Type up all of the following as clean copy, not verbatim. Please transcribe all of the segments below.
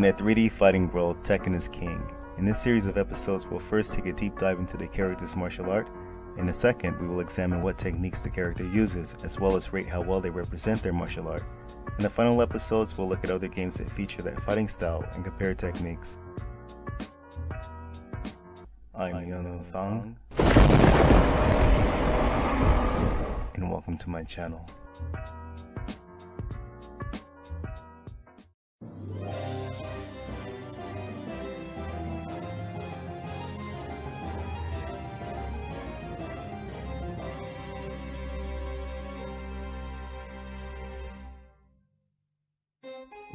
In a 3D fighting world, Tekken is king. In this series of episodes, we'll first take a deep dive into the character's martial art. In a second, we will examine what techniques the character uses, as well as rate how well they represent their martial art. In the final episodes, we'll look at other games that feature that fighting style and compare techniques. I'm Yano Fang, and welcome to my channel.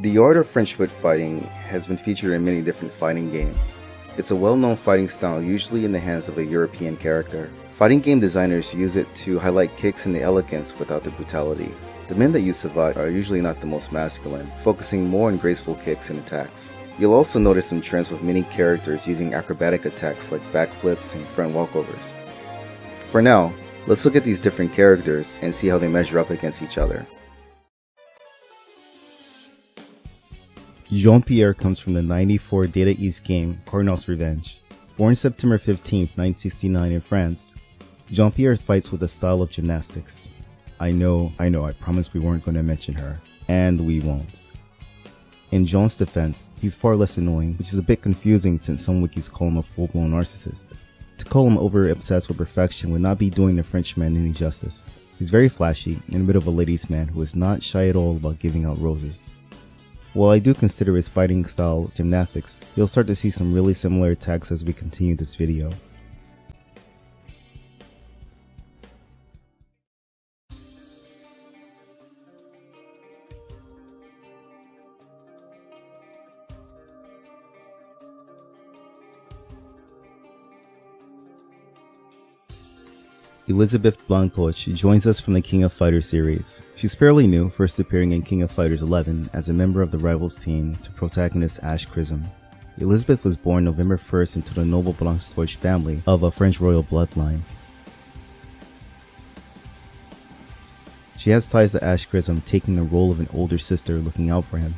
The art of French foot fighting has been featured in many different fighting games. It's a well-known fighting style usually in the hands of a European character. Fighting game designers use it to highlight kicks and the elegance without the brutality. The men that use Savate are usually not the most masculine, focusing more on graceful kicks and attacks. You'll also notice some trends with many characters using acrobatic attacks like backflips and front walkovers. For now, let's look at these different characters and see how they measure up against each other. Jean-Pierre comes from the '94 Data East game Cardinal's Revenge. Born September 15, 1969 in France, Jean-Pierre fights with a style of gymnastics. I know, I promised we weren't going to mention her. And we won't. In Jean's defense, he's far less annoying, which is a bit confusing since some wikis call him a full-blown narcissist. To call him over-obsessed with perfection would not be doing the Frenchman any justice. He's very flashy and a bit of a ladies' man who is not shy at all about giving out roses. While I do consider his fighting style gymnastics, you'll start to see some really similar attacks as we continue this video. Elisabeth Blanctorche joins us from the King of Fighters series. She's fairly new, first appearing in King of Fighters 11 as a member of the Rivals team to protagonist Ash Chrism. Elisabeth was born November 1st into the noble Blanctorche family of a French royal bloodline. She has ties to Ash Chrism, taking the role of an older sister looking out for him.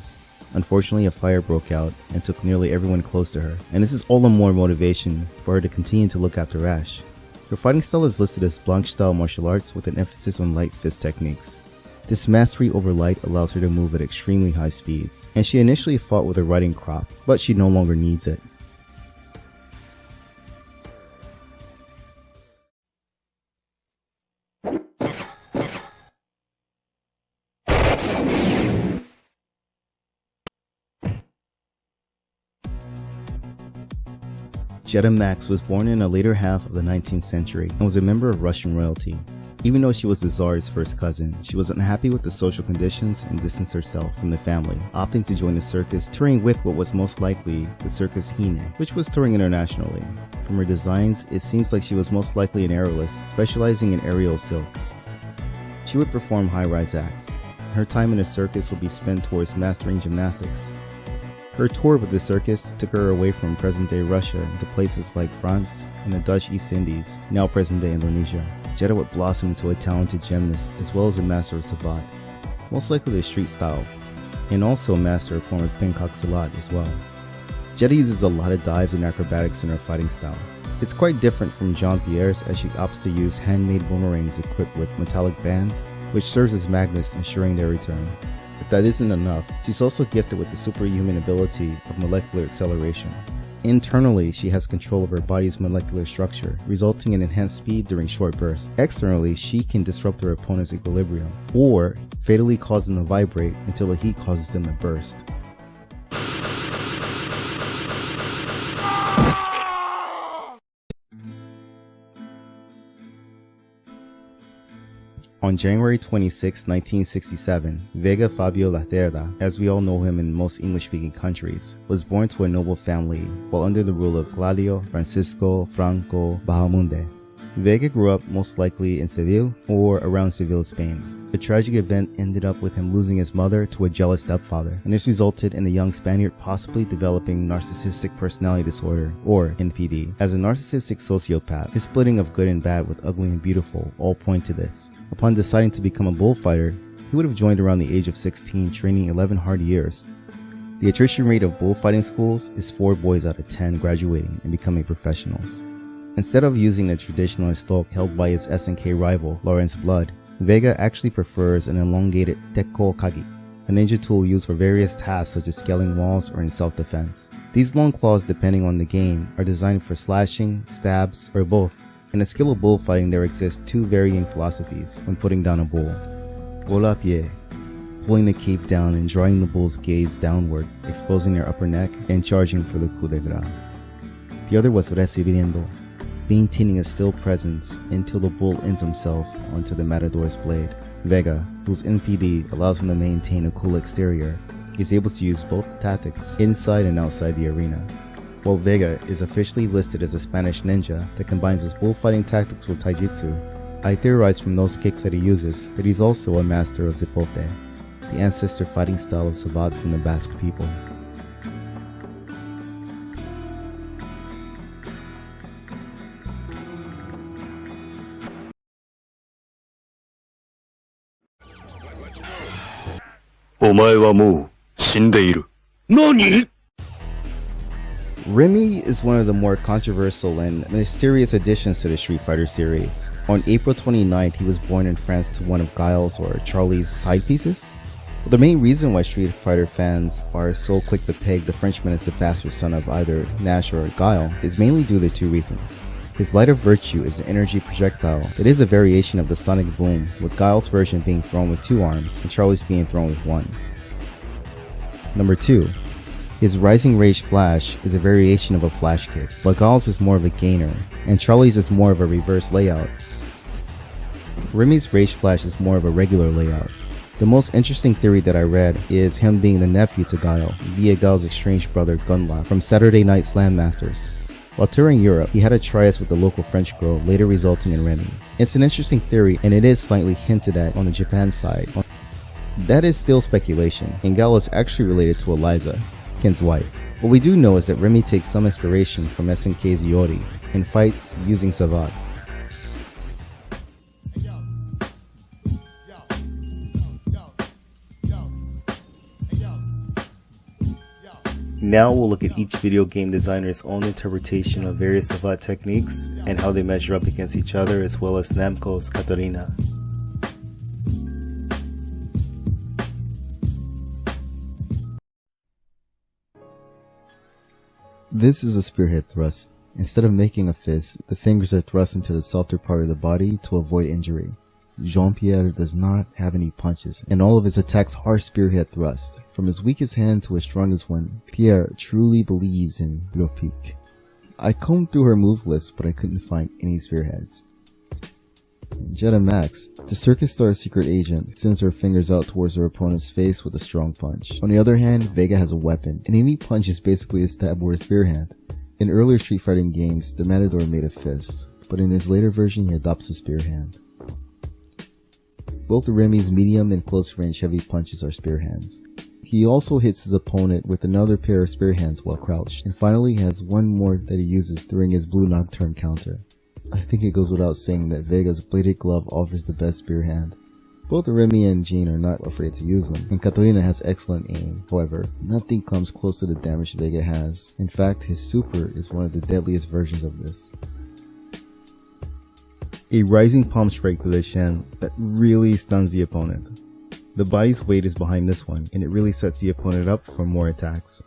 Unfortunately, a fire broke out and took nearly everyone close to her, and this is all the more motivation for her to continue to look after Ash. Her fighting style is listed as Blanche-style martial arts with an emphasis on light fist techniques. This mastery over light allows her to move at extremely high speeds, and she initially fought with a riding crop, but she no longer needs it. Jetta Maxx was born in the later half of the 19th century and was a member of Russian royalty. Even though she was the Tsar's first cousin, she was unhappy with the social conditions and distanced herself from the family, opting to join the circus, touring with what was most likely the Circus Hine, which was touring internationally. From her designs, it seems like she was most likely an aerialist, specializing in aerial silk. She would perform high-rise acts. Her time in the circus would be spent towards mastering gymnastics. Her tour with the circus took her away from present-day Russia to places like France and the Dutch East Indies, now present-day Indonesia. Jetta would blossom into a talented gymnast as well as a master of Savate, most likely the street style, and also a master of form of Pencak Silat as well. Jetta uses a lot of dives and acrobatics in her fighting style. It's quite different from Jean-Pierre's as she opts to use handmade boomerangs equipped with metallic bands, which serves as magnets ensuring their return. If that isn't enough, she's also gifted with the superhuman ability of molecular acceleration. Internally, she has control of her body's molecular structure, resulting in enhanced speed during short bursts. Externally, she can disrupt her opponent's equilibrium, or fatally cause them to vibrate until the heat causes them to burst. On January 26, 1967, Vega Fabio Lacerda, as we all know him in most English-speaking countries, was born to a noble family while under the rule of Claudio Francisco Franco Bahamonde. Vega grew up most likely in Seville or around Seville, Spain. A tragic event ended up with him losing his mother to a jealous stepfather, and this resulted in the young Spaniard possibly developing narcissistic personality disorder, or NPD. As a narcissistic sociopath, his splitting of good and bad with ugly and beautiful all point to this. Upon deciding to become a bullfighter, he would have joined around the age of 16, training 11 hard years. The attrition rate of bullfighting schools is 4 boys out of 10 graduating and becoming professionals. Instead of using the traditional stalk held by his SNK rival, Lawrence Blood, Vega actually prefers an elongated Tekko Kagi, a ninja tool used for various tasks such as scaling walls or in self-defense. These long claws, depending on the game, are designed for slashing, stabs, or both. In the skill of bullfighting, there exist 2 varying philosophies when putting down a bull. Volapie, pulling the cape down and drawing the bull's gaze downward, exposing their upper neck, and charging for the coup de grace. The other was recibiendo, maintaining a still presence until the bull ends himself onto the matador's blade. Vega, whose NPD allows him to maintain a cool exterior, is able to use both tactics inside and outside the arena. While Vega is officially listed as a Spanish ninja that combines his bullfighting tactics with taijutsu, I theorize from those kicks that he uses that he's also a master of Zipote, the ancestor fighting style of Savate from the Basque people. Remy is one of the more controversial and mysterious additions to the Street Fighter series. On April 29th, he was born in France to one of Guile's or Charlie's side pieces. The main reason why Street Fighter fans are so quick to peg the Frenchman as the bastard son of either Nash or Guile is mainly due to 2 reasons. His light of virtue is an energy projectile that is a variation of the sonic boom, with Guile's version being thrown with 2 arms and Charlie's being thrown with 1. Number 2. His Rising Rage Flash is a variation of a flash kick, but Guile's is more of a gainer, and Charlie's is more of a reverse layout. Remy's Rage Flash is more of a regular layout. The most interesting theory that I read is him being the nephew to Guile, via Guile's estranged brother Gunla from Saturday Night Slam Masters. While touring Europe, he had a trias with a local French girl, later resulting in Remy. It's an interesting theory, and it is slightly hinted at on the Japan side. That is still speculation, and Guile is actually related to Eliza, Ken's wife. What we do know is that Remy takes some inspiration from SNK's Yori and fights using Savate. Now we'll look at each video game designer's own interpretation of various Savate techniques and how they measure up against each other, as well as Namco's Katarina. This is a spearhead thrust. Instead of making a fist, the fingers are thrust into the softer part of the body to avoid injury. Jean-Pierre does not have any punches, and all of his attacks are spearhead thrusts. From his weakest hand to his strongest one, Pierre truly believes in le pique. I combed through her move list, but I couldn't find any spearheads. Jetta Maxx, the circus star secret agent, sends her fingers out towards her opponent's face with a strong punch. On the other hand, Vega has a weapon, and any punch is basically a stab or a spear hand. In earlier Street Fighting games, the Matador made a fist, but in his later version he adopts a spear hand. Both Remy's medium and close range heavy punches are spear hands. He also hits his opponent with another pair of spear hands while crouched, and finally he has one more that he uses during his blue nocturne counter. I think it goes without saying that Vega's bladed glove offers the best spear hand. Both Remy and Jean are not afraid to use them, and Katarina has excellent aim. However, nothing comes close to the damage Vega has. In fact, his super is one of the deadliest versions of this. A rising palm strike to the shin that really stuns the opponent. The body's weight is behind this one, and it really sets the opponent up for more attacks.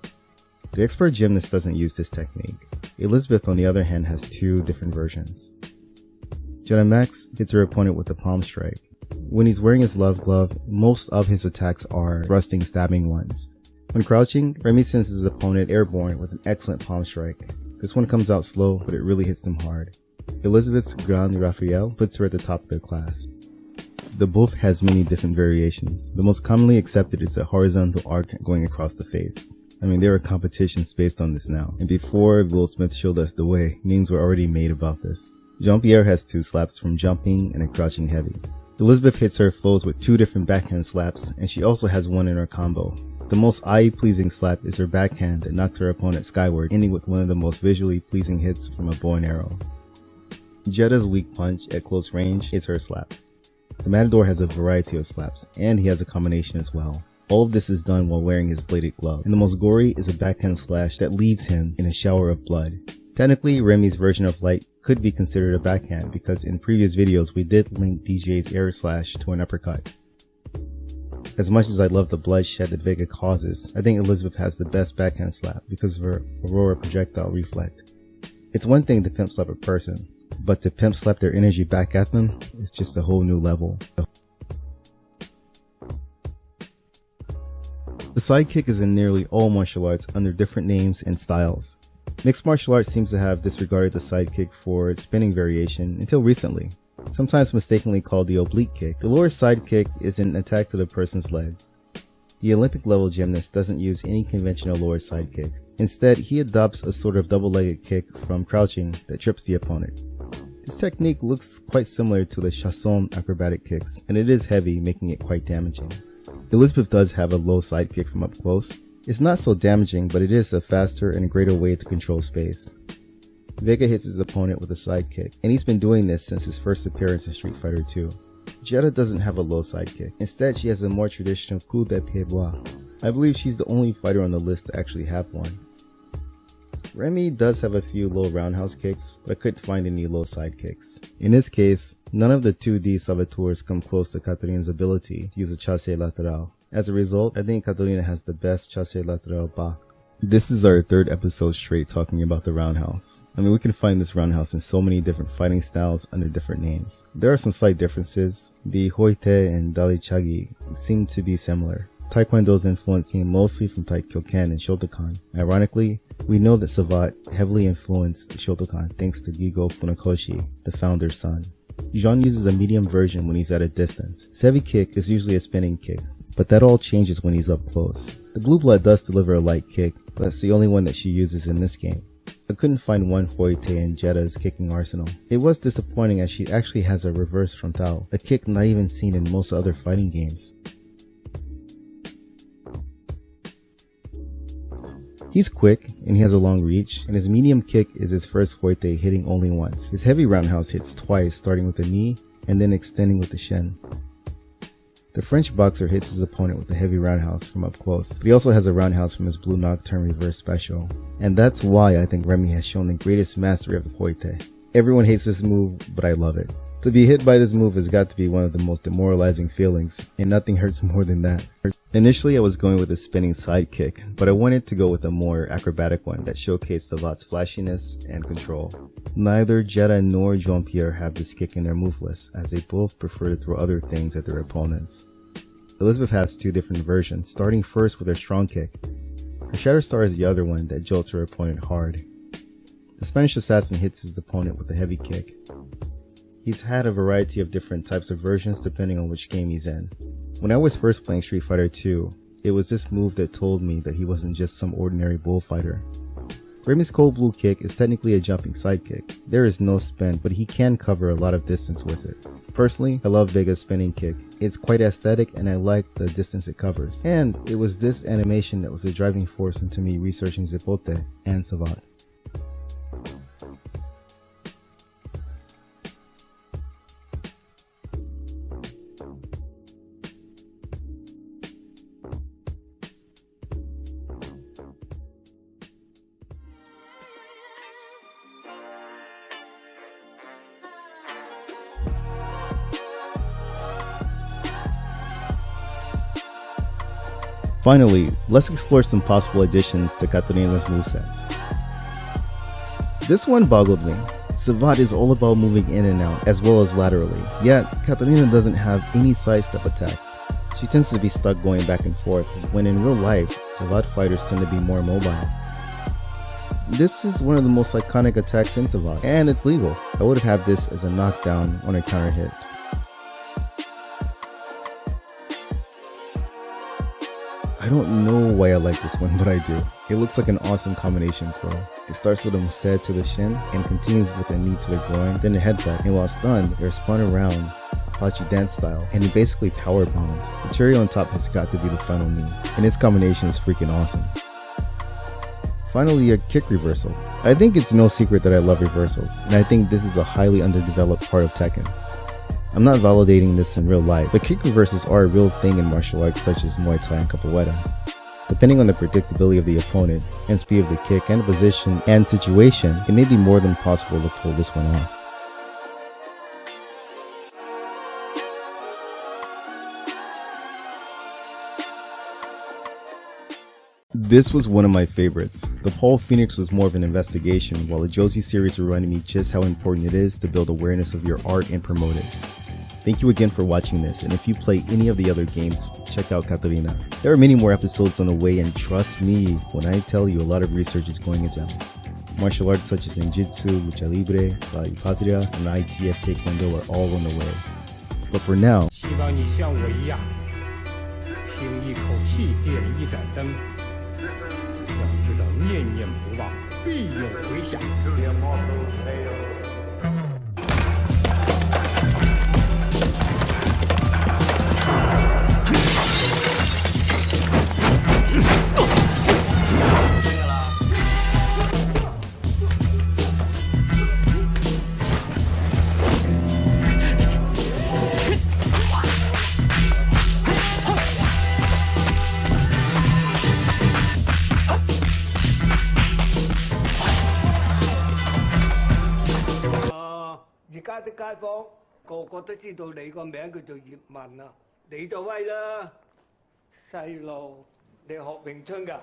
The expert gymnast doesn't use this technique. Elisabeth, on the other hand, has 2 different versions. Jetta Maxx hits her opponent with a palm strike. When he's wearing his love glove, most of his attacks are thrusting, stabbing ones. When crouching, Remy sends his opponent airborne with an excellent palm strike. This one comes out slow, but it really hits them hard. Elisabeth's Grand Raphael puts her at the top of their class. The both has many different variations. The most commonly accepted is a horizontal arc going across the face. I mean, there are competitions based on this now, and before Will Smith showed us the way, memes were already made about this. Jean-Pierre has 2 slaps from jumping and a crouching heavy. Elisabeth hits her foes with 2 different backhand slaps, and she also has one in her combo. The most eye-pleasing slap is her backhand that knocks her opponent skyward, ending with one of the most visually pleasing hits from a bow and arrow. Jetta's weak punch at close range is her slap. The Matador has a variety of slaps, and he has a combination as well. All of this is done while wearing his bladed glove, and the most gory is a backhand slash that leaves him in a shower of blood. Technically, Remy's version of light could be considered a backhand because in previous videos we did link DJ's air slash to an uppercut. As much as I love the bloodshed that Vega causes, I think Elisabeth has the best backhand slap because of her Aurora projectile reflect. It's one thing to pimp slap a person, but to pimp slap their energy back at them is just a whole new level. The sidekick is in nearly all martial arts under different names and styles. Mixed martial arts seems to have disregarded the sidekick for its spinning variation until recently. Sometimes mistakenly called the oblique kick, the lower sidekick is an attack to the person's legs. The Olympic level gymnast doesn't use any conventional lower sidekick. Instead, he adopts a sort of double-legged kick from crouching that trips the opponent. This technique looks quite similar to the chassone acrobatic kicks, and it is heavy, making it quite damaging. Elisabeth does have a low sidekick from up close. It's not so damaging, but it is a faster and greater way to control space. Vega hits his opponent with a sidekick, and he's been doing this since his first appearance in Street Fighter 2. Jetta doesn't have a low sidekick. Instead, she has a more traditional coup de pied droit. I believe she's the only fighter on the list to actually have one. Remy does have a few low roundhouse kicks, but I couldn't find any low sidekicks. In this case, none of the 2D Savateurs come close to Katarina's ability to use a chasse lateral. As a result, I think Katarina has the best chasse lateral bas. This is our third episode straight talking about the roundhouse. I mean, we can find this roundhouse in so many different fighting styles under different names. There are some slight differences. The Hoite and Dalichagi seem to be similar. Taekwondo's influence came mostly from Taikyoken and Shotokan. Ironically, we know that Savate heavily influenced Shotokan thanks to Gigo Funakoshi, the founder's son. Jean uses a medium version when he's at a distance. His heavy kick is usually a spinning kick, but that all changes when he's up close. The Blue Blood does deliver a light kick, but that's the only one that she uses in this game. I couldn't find one Hoite in Jetta's kicking arsenal. It was disappointing as she actually has a reverse frontal, a kick not even seen in most other fighting games. He's quick, and he has a long reach, and his medium kick is his first Hoite hitting only once. His heavy roundhouse hits twice, starting with the knee, and then extending with the shin. The French boxer hits his opponent with a heavy roundhouse from up close, but he also has a roundhouse from his Blue Nocturne reverse special. And that's why I think Remy has shown the greatest mastery of the Hoite. Everyone hates this move, but I love it. To be hit by this move has got to be one of the most demoralizing feelings, and nothing hurts more than that. Initially I was going with a spinning side kick, but I wanted to go with a more acrobatic one that showcased Savate's flashiness and control. Neither Jetta nor Jean-Pierre have this kick in their move list, as they both prefer to throw other things at their opponents. Elisabeth has two different versions, starting first with her strong kick. Her Shatter Star is the other one that jolts her opponent hard. The Spanish assassin hits his opponent with a heavy kick. He's had a variety of different types of versions depending on which game he's in. When I was first playing Street Fighter 2, it was this move that told me that he wasn't just some ordinary bullfighter. Remy's cold blue kick is technically a jumping side kick. There is no spin, but he can cover a lot of distance with it. Personally, I love Vega's spinning kick. It's quite aesthetic and I like the distance it covers. And it was this animation that was the driving force into me researching Zapote and Savate. Finally, let's explore some possible additions to Katarina's movesets. This one boggled me. Savate is all about moving in and out, as well as laterally, yet Katarina doesn't have any sidestep attacks. She tends to be stuck going back and forth, when in real life, Savate fighters tend to be more mobile. This is one of the most iconic attacks in Savate, and it's legal. I would have had this as a knockdown on a counter hit. I don't know why I like this one, but I do. It looks like an awesome combination throw. It starts with a Mused to the shin and continues with a knee to the groin, then a headbutt, and while stunned, they're spun around Apache dance style, and he basically power bombed. The cherry on top has got to be the final knee, and this combination is freaking awesome. Finally, a kick reversal. I think it's no secret that I love reversals, and I think this is a highly underdeveloped part of Tekken. I'm not validating this in real life, but kick reverses are a real thing in martial arts such as Muay Thai and Capoeira. Depending on the predictability of the opponent, and speed of the kick and the position and situation, it may be more than possible to pull this one off. This was one of my favorites. The Paul Phoenix was more of an investigation, while the Josie series reminded me just how important it is to build awareness of your art and promote it. Thank you again for watching this, and if you play any of the other games, check out Katarina. There are many more episodes on the way, and trust me when I tell you a lot of research is going into them. Martial arts such as Ninjutsu, Lucha Libre, La Patria, and ITF Taekwondo are all on the way. But for now, 希望你像我一样，凭一口气点一盏灯，要知道念念不忘，必有回响。而家啲街坊個個都知道你個名叫做葉問啊，你就威啦！細路，你學詠春㗎？